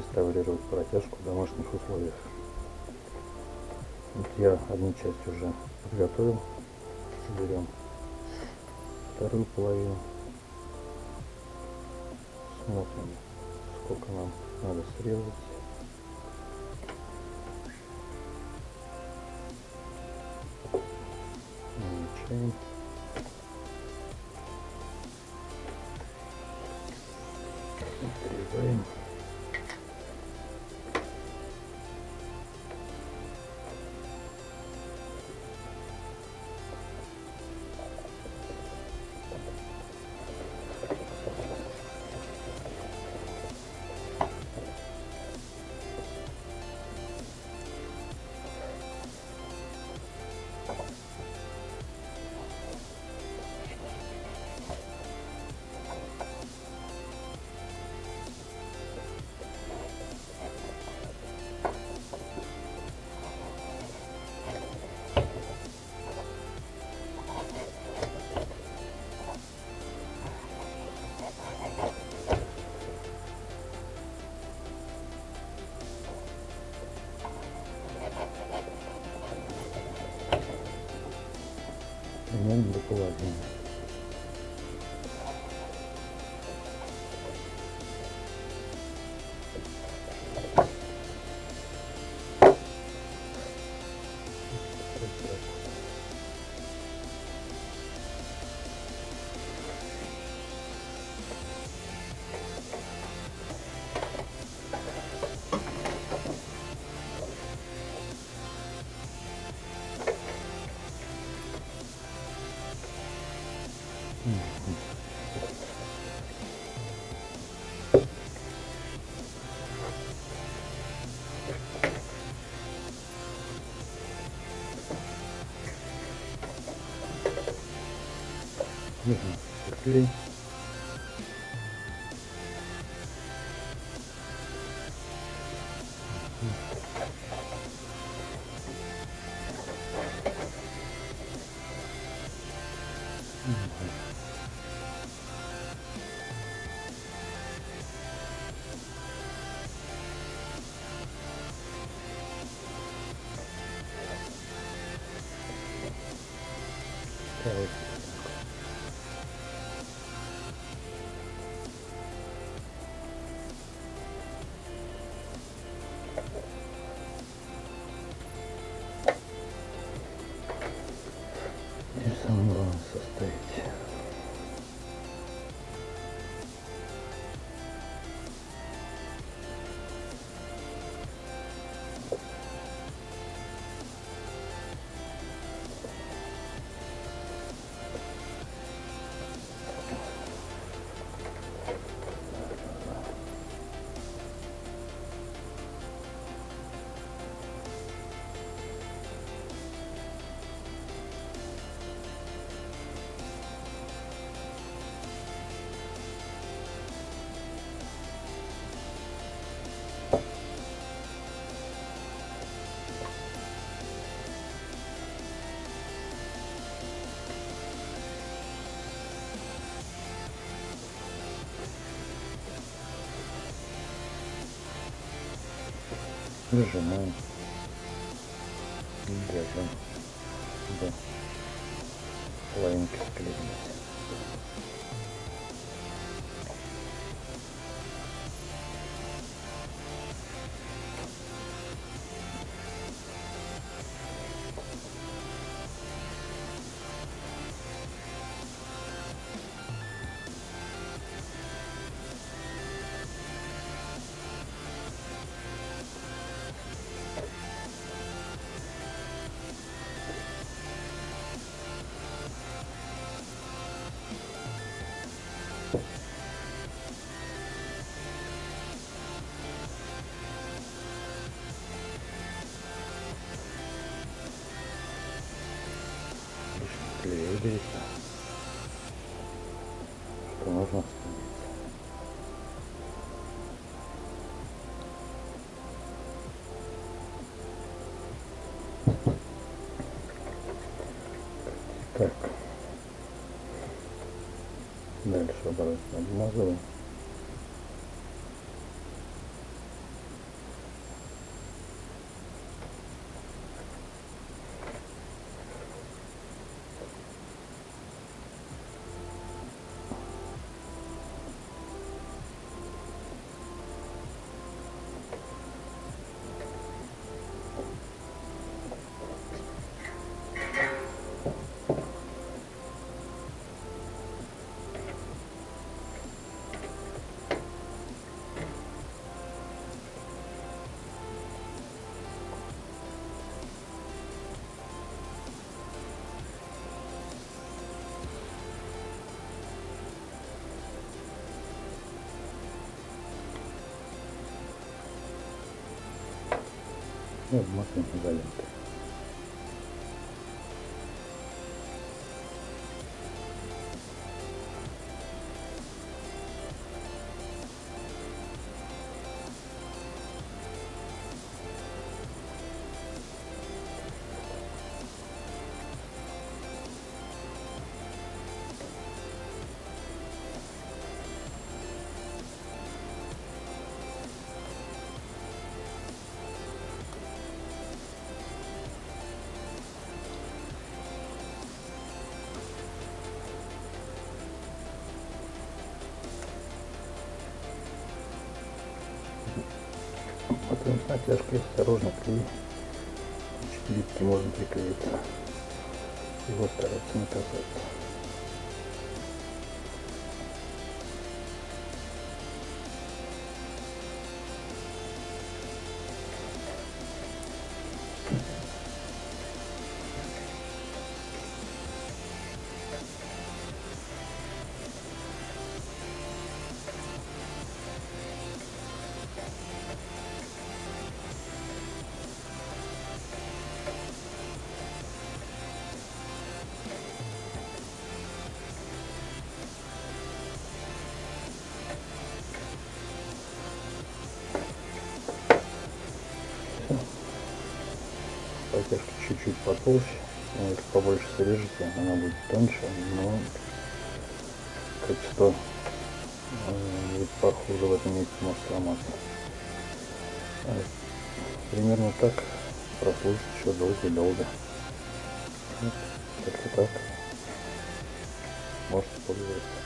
реставрировать протяжку в домашних условиях. Вот я одну часть уже подготовил. Берем вторую половину. Смотрим, сколько нам надо срезать. Намечаем. Отрезаем. Примерно до половины. Нужно клей. Так. И самое главное составить. Нажимаем и держим до половинки склеились. Клеились, что нужно остановиться. Так, дальше оборотно обмазываем. и обматываем изолентой. Потом с натяжкой осторожно клеить. Липки можно приклеиться. Его стараться не касаться. Затяжка чуть-чуть потолще, но если побольше срежете, она будет тоньше, но качество будет похуже в этом месте, может сломаться. Примерно так прослужит еще долго-долго. Вот, как-то так. Можете пользоваться.